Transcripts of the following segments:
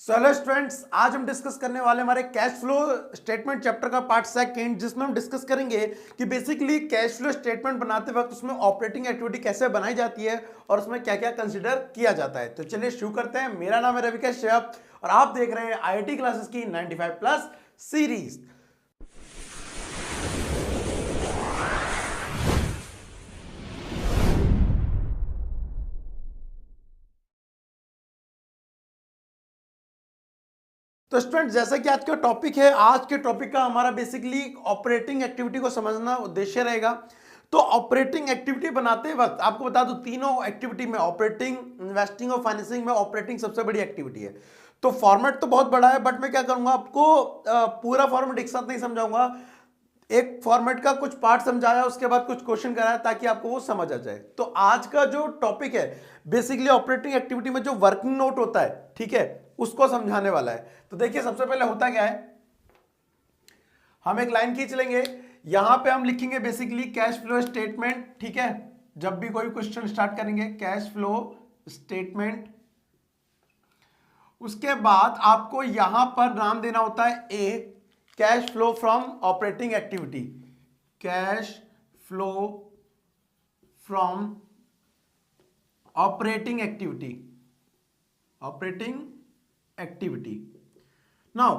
Hello students, आज हम discuss करने वाले हमारे कैश फ्लो स्टेटमेंट चैप्टर का पार्ट सेकंड, जिसमें हम डिस्कस करेंगे कि बेसिकली कैश फ्लो स्टेटमेंट बनाते वक्त उसमें ऑपरेटिंग एक्टिविटी कैसे बनाई जाती है और उसमें क्या क्या कंसीडर किया जाता है। तो चलिए शुरू करते हैं। मेरा नाम है रवि कश्यप और आप देख रहे हैं आईआईटी क्लासेस की 95 प्लस सीरीज। तो स्टूडेंट, जैसा कि आज का टॉपिक है, आज के टॉपिक का हमारा बेसिकली ऑपरेटिंग एक्टिविटी को समझना उद्देश्य रहेगा। तो ऑपरेटिंग एक्टिविटी बनाते वक्त आपको बता दूं, तीनों एक्टिविटी में ऑपरेटिंग, इन्वेस्टिंग और फाइनेंसिंग में ऑपरेटिंग सबसे बड़ी एक्टिविटी है। तो फॉर्मेट तो बहुत बड़ा है, बट मैं क्या करूंगा, आपको पूरा फॉर्मेट एक साथ नहीं समझाऊंगा। एक फॉर्मेट का कुछ पार्ट समझाया, उसके बाद कुछ क्वेश्चन कराया ताकि आपको वो समझ आ जाए। तो आज का जो टॉपिक है बेसिकली ऑपरेटिंग एक्टिविटी में जो वर्किंग नोट होता है, ठीक है, उसको समझाने वाला है। तो देखिए, सबसे पहले होता क्या है, हम एक लाइन खींच लेंगे, यहां पे हम लिखेंगे बेसिकली कैश फ्लो स्टेटमेंट। ठीक है, जब भी कोई क्वेश्चन स्टार्ट करेंगे कैश फ्लो स्टेटमेंट, उसके बाद आपको यहां पर नाम देना होता है ए, cash flow from operating activity, cash flow from operating activity, operating activity. Now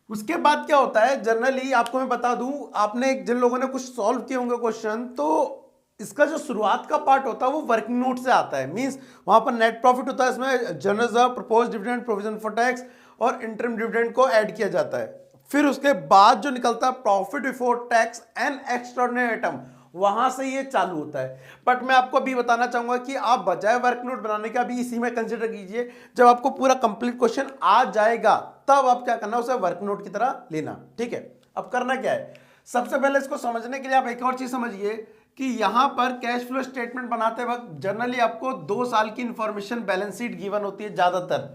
उसके बाद क्या होता है, जनरली आपको मैं बता दूं, आपने जिन लोगों ने कुछ सॉल्व किए होंगे क्वेश्चन, तो इसका जो शुरुआत का पार्ट होता है वो वर्किंग नोट से आता है। मींस वहां पर नेट प्रॉफिट होता है, इसमें general reserve, proposed dividend, provision for tax और इंटरम डिविडेंड को ऐड किया जाता है। फिर उसके बाद जो निकलता है profit before tax and extraordinary item, वहां से ये चालू होता है। बट मैं आपको अभी बताना चाहूंगा कि आप बजाय वर्क नोट बनाने के अभी इसी में कंसिडर कीजिए, जब आपको पूरा कंप्लीट क्वेश्चन आ जाएगा तब आप क्या करना, उसे वर्क नोट की तरह लेना। ठीक है, अब करना क्या है, सबसे पहले इसको समझने के लिए आप एक और चीज समझिए कि यहां पर कैश फ्लो स्टेटमेंट बनाते वक्त जनरली आपको 2 साल की इंफॉर्मेशन बैलेंस शीट गिवन होती है। ज्यादातर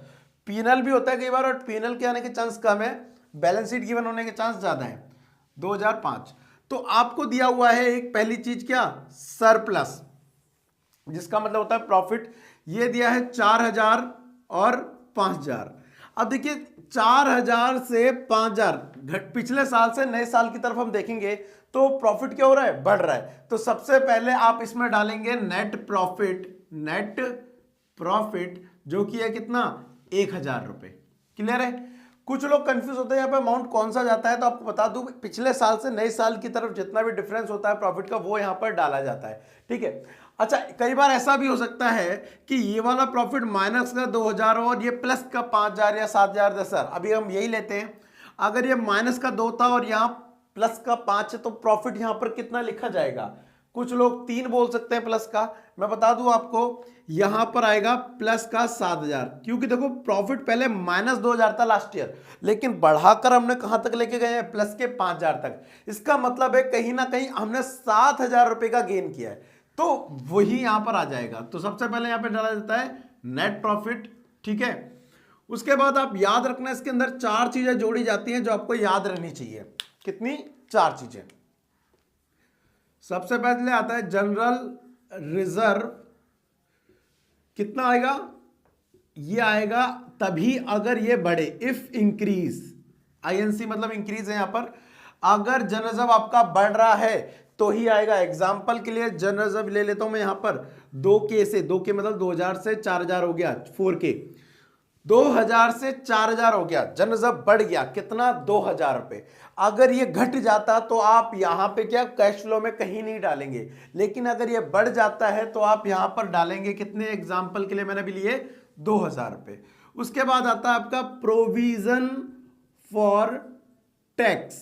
पीएनएल भी होता है कई बार, और पीएनएल के आने के चांस कम है, बैलेंस शीट गिवन होने के चांस ज्यादा है। 2005 तो आपको दिया हुआ है एक पहली चीज, क्या, सरप्लस, जिसका मतलब होता है प्रॉफिट। ये दिया है 4000 और 5000। अब देखिए 4000 से 5000 घट, पिछले साल से नए साल की तरफ हम देखेंगे तो प्रॉफिट क्या हो रहा है, बढ़ रहा है। तो सबसे पहले आप इसमें डालेंगे नेट प्रॉफिट, नेट प्रॉफिट जो कि है कितना, 1000 रुपए। क्लियर है। कुछ लोग कंफ्यूज होते हैं यहाँ पे अमाउंट कौन सा जाता है, तो आपको बता दूं, पिछले साल से नए साल की तरफ जितना भी डिफरेंस होता है प्रॉफिट का, वो यहाँ पर डाला जाता है। ठीक है। अच्छा, कई बार ऐसा भी हो सकता है कि ये वाला प्रॉफिट माइनस का 2000 हो और ये प्लस का 5000 या 7000, 10,000। अभी हम यही लेते हैं, अगर ये माइनस का 2 था और यहाँ प्लस का 5 है, तो प्रॉफिट यहाँ पर कितना लिखा जाएगा। कुछ लोग 3 बोल सकते हैं प्लस का, मैं बता दूं आपको, यहां पर आएगा प्लस का 7000, क्योंकि देखो प्रॉफिट पहले माइनस 2000 था लास्ट ईयर, लेकिन बढ़ाकर हमने कहां तक लेके गए हैं, प्लस के 5000 तक। इसका मतलब है कहीं ना कहीं हमने 7000 रुपए का गेन किया है, तो वही यहां पर आ जाएगा। तो सबसे पहले यहां पर डाला जाता है नेट प्रॉफिट। ठीक है, उसके बाद आप याद रखना, इसके अंदर 4 चीजें जोड़ी जाती हैं जो आपको याद रहनी चाहिए। कितनी, 4 चीजें। सबसे पहले आता है जनरल रिजर्व, कितना आएगा, ये आएगा तभी अगर ये बढ़े, इफ इंक्रीज, आईएनसी मतलब इंक्रीज है यहां पर। अगर जनरल रिजर्व आपका बढ़ रहा है तो ही आएगा। एग्जांपल के लिए जनरल रिजर्व ले लेता हूं मैं यहां पर 2K से, 2K मतलब 2000 से 4000 हो गया, 4K, 2000 से 4000 हो गया, जनरल रिजर्व बढ़ गया कितना, 2000 रुपए। अगर ये घट जाता तो आप यहां पे क्या, कैश फ्लो में कहीं नहीं डालेंगे, लेकिन अगर ये बढ़ जाता है तो आप यहां पर डालेंगे कितने, एग्जांपल के लिए मैंने भी लिए 2000 रुपए। उसके बाद आता है आपका provision for tax,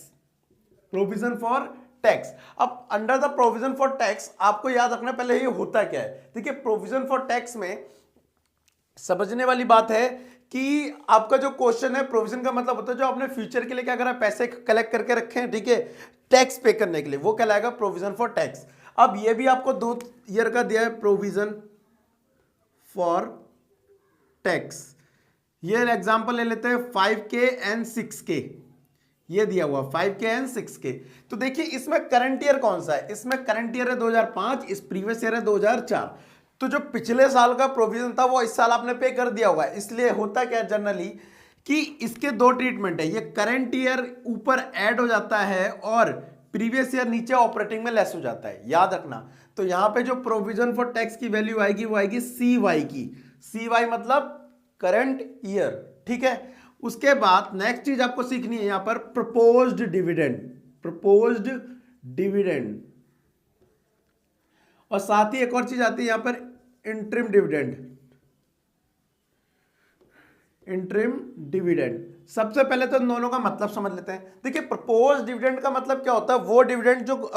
provision for tax. अब under the provision for tax आपको याद रखना पहले ये होता क्या है। देखिए, प्रोविजन फॉर टैक्स में समझने वाली बात है कि आपका जो क्वेश्चन है, प्रोविजन का मतलब होता है जो आपने फ्यूचर के लिए क्या करा, पैसे कलेक्ट करके रखे हैं, ठीक है, टैक्स पे करने के लिए, वो कहलाएगा प्रोविजन फॉर टैक्स। अब ये भी आपको 2 ईयर का दिया है, प्रोविजन फॉर टैक्स। ये एग्जांपल ले लेते हैं 5K एंड 6K, ये दिया हुआ 5K एंड 6K। तो देखिए इसमें करंट ईयर कौन सा है, इसमें करंट ईयर है 2005, इस प्रीवियस ईयर है 2004। तो जो पिछले साल का प्रोविजन था वो इस साल आपने पे कर दिया होगा। इसलिए होता क्या जनरली कि इसके दो ट्रीटमेंट है, ये करंट ईयर ऊपर ऐड हो जाता है और प्रीवियस ईयर नीचे ऑपरेटिंग में लेस हो जाता है, याद रखना। तो यहां पे जो प्रोविजन फॉर टैक्स की वैल्यू आएगी वो आएगी सी वाई की, सी वाई मतलब करंट ईयर, ठीक है। उसके बाद नेक्स्ट चीज आपको सीखनी है यहां पर प्रपोज्ड डिविडेंड, प्रपोज्ड डिविडेंड, और साथ ही एक और चीज आती है यहां पर इंटरिम डिविडेंड, इंटरिम डिविडेंड। सबसे पहले तो इन दोनों का मतलब समझ लेते हैं। देखिए प्रपोज डिविडेंड का मतलब क्या होता है, वो डिविडेंड जो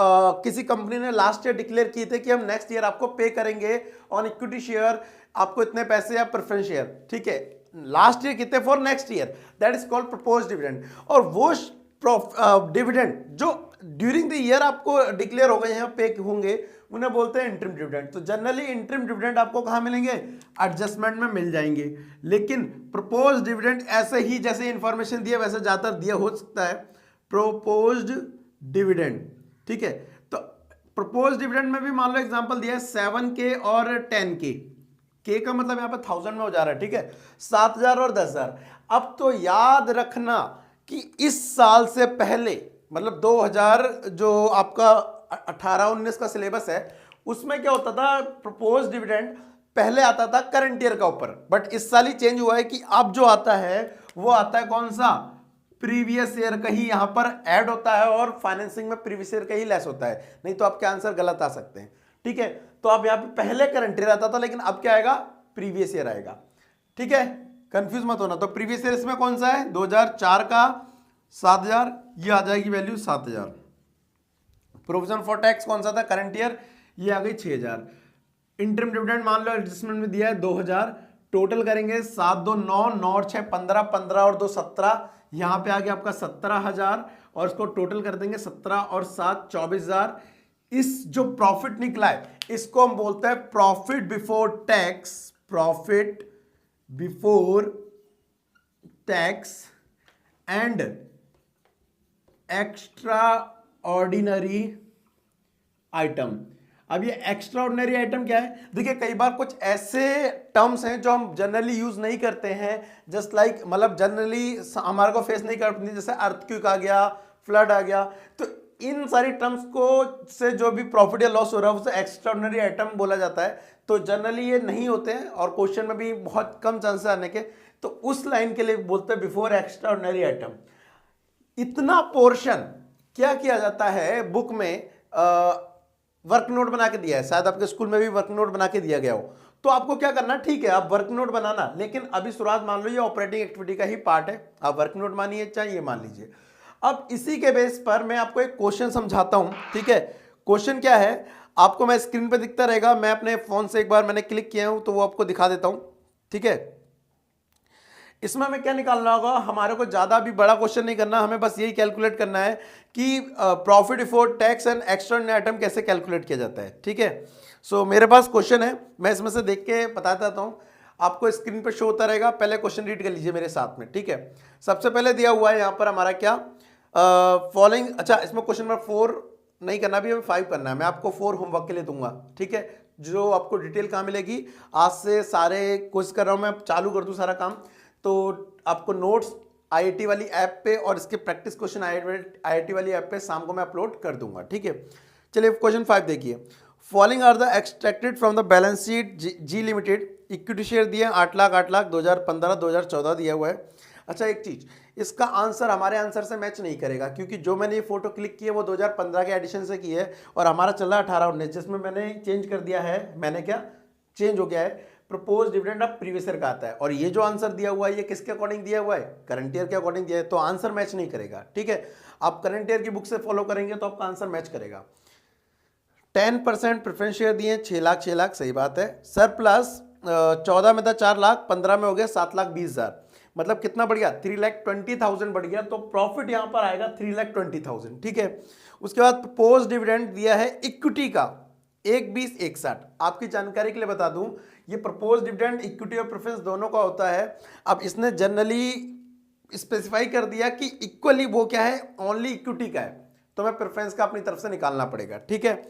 किसी कंपनी ने लास्ट ईयर डिक्लेयर किए थे कि हम नेक्स्ट ईयर आपको पे करेंगे ऑन इक्विटी शेयर, आपको इतने पैसे या प्रेफरेंस शेयर, ठीक है, लास्ट ईयर कितने for next year, that is called propose dividend. और वो डिविडेंड जो ड्यूरिंग द ईयर आपको डिक्लेयर हो गए हैं, पे होंगे, उन्हें बोलते हैं इंटरिम डिविडेंड। तो जनरली इंटरिम डिविडेंड आपको कहां मिलेंगे, एडजस्टमेंट में मिल जाएंगे। लेकिन प्रपोज डिविडेंड ऐसे ही जैसे इंफॉर्मेशन दिया वैसे ज्यादातर दिया हो सकता है प्रपोज्ड डिविडेंड, ठीक है। तो प्रपोज डिविडेंड में भी मान लो एग्जांपल दिया है 7K और 10K, के का मतलब यहां पर 1000 में हो जा रहा है, ठीक है, 7000 और 10000। अब तो याद रखना कि इस साल से पहले मतलब 2000 जो आपका 18-19 का सिलेबस है उसमें क्या होता था, प्रपोज डिविडेंड पहले आता था करंट ईयर का ऊपर, बट इस साल ही चेंज हुआ है कि अब जो आता है वो आता है कौन सा, प्रीवियस ईयर का ही यहां पर ऐड होता है और फाइनेंसिंग में प्रीवियस ईयर का ही लेस होता है, नहीं तो आपके आंसर गलत आ सकते हैं, ठीक है। तो अब यहां पे पहले करंट ईयर आता था लेकिन अब क्या आएगा, प्रीवियस ईयर आएगा, ठीक है, कंफ्यूज मत होना। तो प्रीवियस ईयर इसमें कौन सा है, 2004 का 7000, ये आ जाएगी वैल्यू 7000। प्रोविजन फॉर टैक्स कौन सा था करंट ईयर, ये आ गई 6000। इंटरिम डिविडेंड मान लो एडजस्टमेंट में दिया है 2000, टोटल करेंगे 7 2 9 9 और 6 15, 15 और 2 17, यहां पे आ गया आपका 17000 और इसको टोटल कर देंगे 17 और 7 24000। इस जो प्रॉफिट निकला है इसको हम बोलते हैं profit before tax, profit before tax and extra ordinary item. अब ये एक्स्ट्रा ऑर्डिनरी आइटम क्या है, देखिए कई बार कुछ ऐसे टर्म्स हैं जो हम जनरली यूज नहीं करते हैं, जस्ट लाइक मतलब जनरली हमारे को फेस नहीं करते, जैसे अर्थक्वेक आ गया, फ्लड आ गया, तो इन सारी टर्म्स को से जो भी प्रॉफिट या लॉस हो रहा है उसे एक्स्ट्रा ऑर्डिनरी आइटम बोला जाता है। तो जनरली ये नहीं होते हैं और क्वेश्चन में भी बहुत कम चांसेस आने के, तो उस लाइन के लिए बोलते हैं बिफोर एक्स्ट्रा ऑर्डिनरी आइटम। इतना पोर्शन क्या किया जाता है, बुक में वर्क नोट बना के दिया है, शायद आपके स्कूल में भी वर्क नोट बना के दिया गया हो, तो आपको क्या करना, ठीक है आप वर्क नोट बनाना, लेकिन अभी शुरुआत मान लो ये ऑपरेटिंग एक्टिविटी का ही पार्ट है, आप वर्क नोट मानिए चाहे ये मान लीजिए। अब इसी के बेस पर मैं आपको एक क्वेश्चन समझाता हूं, ठीक है। क्वेश्चन क्या है आपको मैं स्क्रीन पे दिखता रहेगा, मैं अपने फोन से एक बार मैंने क्लिक किया हूं तो वो आपको दिखा देता हूं, ठीक है। इसमें हमें क्या निकालना होगा, हमारे को ज्यादा भी बड़ा क्वेश्चन नहीं करना, हमें बस यही कैलकुलेट करना है कि profit before tax and extra item कैसे कैलकुलेट किया जाता है, ठीक है। सो मेरे पास क्वेश्चन है, मैं इसमें से देख के बता देता हूं, आपको स्क्रीन पर शो होता रहेगा, पहले क्वेश्चन रीड कर लीजिए मेरे साथ में, ठीक है। सबसे पहले दिया हुआ है यहां पर हमारा क्या, फॉलोइंग, अच्छा इसमें क्वेश्चन नंबर 4 नहीं करना, भी हमें 5 करना है, मैं आपको 4 होमवर्क के लिए दूंगा, ठीक है। जो आपको डिटेल कहाँ मिलेगी, आज से सारे कोशिश कर रहा हूँ मैं चालू कर दूँ सारा काम, तो आपको नोट्स आईआईटी वाली ऐप पे और इसके प्रैक्टिस क्वेश्चन आईआईटी वाली ऐप पे शाम को मैं अपलोड कर दूंगा, ठीक है। चलिए क्वेश्चन 5 देखिए, following are the extracted from the balance sheet G limited, equity share दिए 8 लाख 2015 2014 दिया हुआ है। अच्छा एक चीज, इसका आंसर हमारे आंसर से मैच नहीं करेगा, क्योंकि जो मैंने ये फोटो क्लिक की है वो 2015 के एडिशन से की है और हमारा चल रहा है 18-19, जिसमें मैंने चेंज कर दिया है, मैंने क्या चेंज हो गया है, प्रपोज डिविडेंड अब प्रीवियस ईयर का आता है, और ये जो आंसर दिया हुआ है ये किसके अकॉर्डिंग दिया हुआ है, करंट ईयर के अकॉर्डिंग दिया है, तो आंसर मैच नहीं करेगा, ठीक है। आप करंट ईयर की बुक से फॉलो करेंगे तो आपका आंसर मैच करेगा। 10% प्रेफरेंस शेयर दिए 6 लाख, सही बात है। सरप्लस 14 में था 4 लाख, 15 में हो गया 7,20,000, मतलब कितना बढ़ गया, 3,20,000 बढ़ गया, तो प्रॉफिट यहां पर आएगा 3,20,000, ठीक है। उसके बाद प्रपोज डिविडेंड दिया है इक्विटी का 1,20,61। आपकी जानकारी के लिए बता दूं, ये प्रपोज डिविडेंड इक्विटी और प्रेफरेंस दोनों का होता है। अब इसने जनरली स्पेसिफाई कर दिया कि इक्वली वो क्या है, ओनली इक्विटी का है, तो मैं प्रेफरेंस का अपनी तरफ से निकालना पड़ेगा, ठीक है।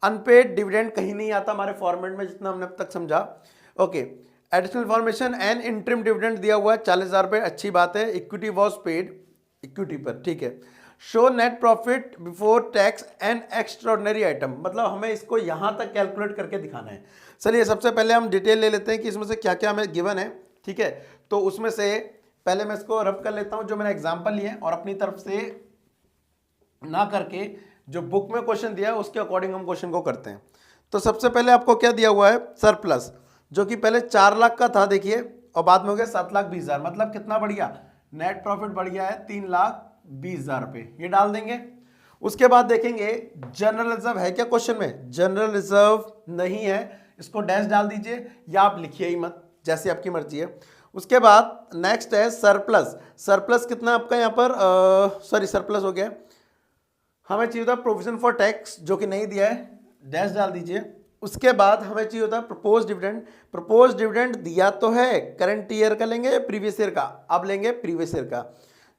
अनपेड डिविडेंड कहीं नहीं आता हमारे फॉर्मेट में, जितना हमने अब तक समझा, okay. Additional information and interim dividend दिया हुआ है 40,000 रुपये, अच्छी बात है। इक्विटी वॉज पेड, इक्विटी पर, ठीक है। Show net profit before tax and extraordinary item, मतलब हमें इसको यहां तक कैलकुलेट करके दिखाना है। चलिए सबसे पहले हम डिटेल ले लेते हैं कि इसमें से क्या क्या हमें गिवन है, ठीक है। तो उसमें से पहले मैं इसको रफ कर लेता हूं जो मैंने एग्जाम्पल लिए और अपनी तरफ से ना करके जो बुक में क्वेश्चन दिया है उसके अकॉर्डिंग हम क्वेश्चन को करते हैं। तो सबसे पहले आपको क्या दिया हुआ है, सरप्लस, जो कि पहले 4 लाख का था देखिए, और बाद में हो गया 7,20,000, मतलब कितना बढ़ गया, नेट प्रॉफिट बढ़ गया है 3,20,000 रुपये, ये डाल देंगे। उसके बाद देखेंगे जनरल रिजर्व है क्या क्वेश्चन में, जनरल रिजर्व नहीं है, इसको डैश डाल दीजिए या आप लिखिए ही मत, जैसे आपकी मर्जी है। उसके बाद नेक्स्ट है सरप्लस, सरप्लस कितना आपका यहाँ पर, सॉरी सरप्लस हो गया, हमें चाहिए होता प्रोविजन फॉर टैक्स जो कि नहीं दिया है, डैश डाल दीजिए। उसके बाद हमें चाहिए होता है प्रपोज डिविडेंड, प्रपोज डिविडेंड दिया तो है, करंट ईयर का लेंगे या प्रीवियस ईयर का, अब लेंगे प्रीवियस ईयर का,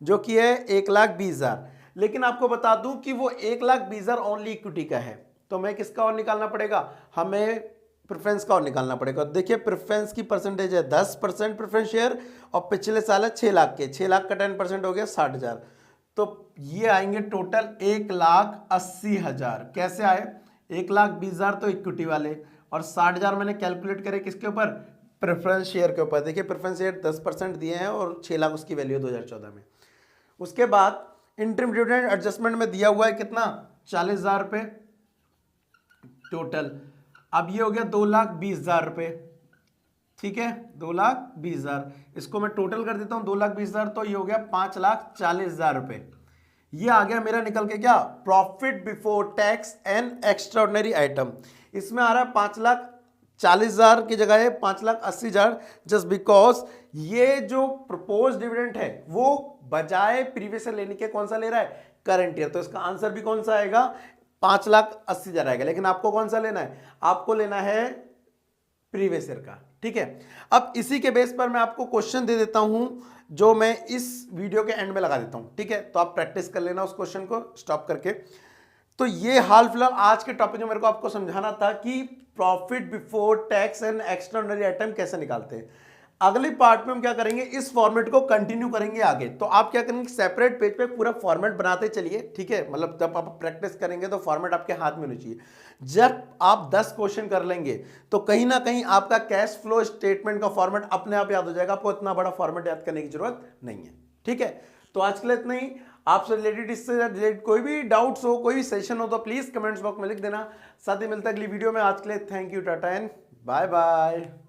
जो कि है 1,20,000। लेकिन आपको बता दूं कि वो 1,20,000 ओनली इक्विटी का है, तो मैं किसका और निकालना पड़ेगा, हमें प्रेफरेंस का और निकालना पड़ेगा। देखिए प्रेफरेंस की परसेंटेज है 10% प्रेफरेंस शेयर, और पिछले साल है 6 लाख के, 6 लाख का 10% हो गया 60,000, तो ये आएंगे टोटल 1,80,000। कैसे आए, 1,20,000 तो इक्विटी वाले और 60,000 मैंने कैलकुलेट करे किसके ऊपर, प्रेफरेंस शेयर के ऊपर। देखिए प्रेफरेंस शेयर 10% दिए हैं और 6 लाख उसकी वैल्यू 2014 में। उसके बाद इंटरिम डिविडेंड एडजस्टमेंट में दिया हुआ है कितना, 40,000 रुपये टोटल। अब ये हो गया 2,20,000 रुपये, ठीक है, 2,20,000, इसको मैं टोटल कर देता हूं 2,20,000, तो ये हो गया 5,40,000 रुपये। ये आ गया मेरा निकल के क्या, profit before tax and extraordinary item. इसमें आ रहा है 5,40,000 की जगह है 5,80,000, जस्ट बिकॉज ये जो प्रपोज डिविडेंड है वो बजाय प्रीवियस ईयर लेने के कौन सा ले रहा है, करंट ईयर, तो इसका आंसर भी कौन सा आएगा, 5,80,000 आएगा। लेकिन आपको कौन सा लेना है, आपको लेना है प्रीवियस ईयर का, ठीक है। अब इसी के बेस पर मैं आपको क्वेश्चन दे देता हूं जो मैं इस वीडियो के एंड में लगा देता हूं, ठीक है, तो आप प्रैक्टिस कर लेना उस क्वेश्चन को स्टॉप करके। तो ये हाल फिलहाल आज के टॉपिक में मेरे को आपको समझाना था कि profit before tax and extraordinary item कैसे निकालते हैं। अगले पार्ट में हम क्या करेंगे, इस फॉर्मेट को कंटिन्यू करेंगे आगे। तो आप क्या करेंगे, सेपरेट पेज पे पूरा फॉर्मेट बनाते चलिए, ठीक है, मतलब जब आप प्रैक्टिस करेंगे तो फॉर्मेट आपके हाथ में होना चाहिए। जब आप 10 क्वेश्चन कर लेंगे तो कहीं ना कहीं आपका कैश फ्लो स्टेटमेंट का फॉर्मेट अपने आप याद हो जाएगा, आपको इतना बड़ा फॉर्मेट याद करने की जरूरत नहीं है, ठीक है। तो आज के लिए इतना ही। आपसे रिलेटेड, इससे रिलेटेड कोई भी डाउट्स हो, कोई भी सेशन हो तो प्लीज कमेंट्स बॉक्स में लिख देना। साथ ही मिलता है अगली वीडियो में। आज के लिए thank you, tata and bye bye.